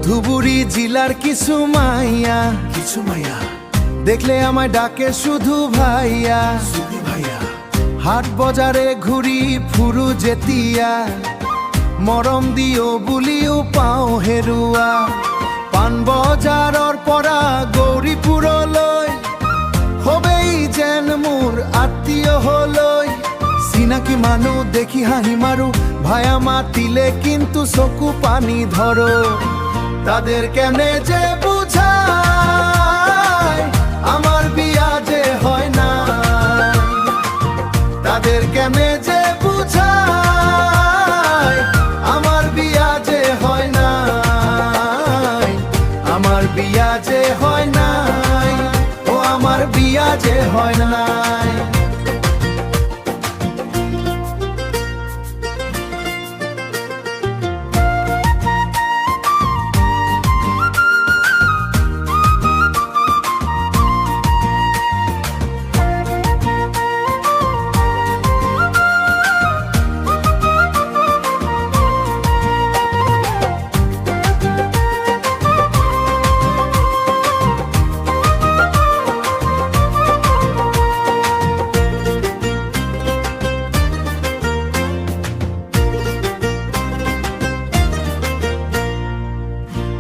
ধুবুরি জেলার কিছু মাইয়া দেখলে আমায় ডাকে শুধু ভাইয়া। হাট বজারে ঘুরি ফুরু যেতিয়া, মরম দিও বুলিও পাও হেরুয়া। পান বজারর পরা গৌরীপুরলৈ, হবেই যেন মোর আত্মীয় হলৈ। চিনাকি মানুহ দেখি হাঁহি মারু, ভায়া মাতিলে কিন্তু চকু পানি ধরো। তাদের কেনে যে বুঝায় আমার বিয়া যে হয় না, তাদের কেনে যে বুঝায় আমার বিয়া যে হয় না, আমার বিয়া যে হয় নাই, ও আমার বিয়া যে হয় নাই।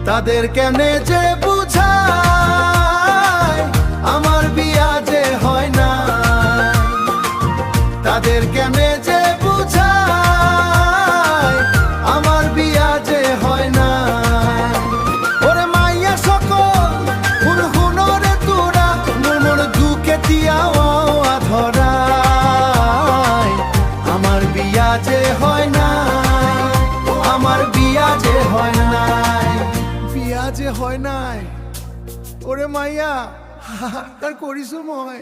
তাদের কেনে যে বুঝায় আমার বিয়া যে হয় না, তাদের কেনে যে বুঝায় আমার বিয়া যে হয় না। ওরে মাইয়া সকল হুনরে তোরা, মোর দুকে তিয়াও আধরায়, আমার বিয়া যে হয় না, আমার বিয়া যে হয় না, বিয়া যে হয় নাই। ওরে মাইয়া হাহাকার করিছো মই।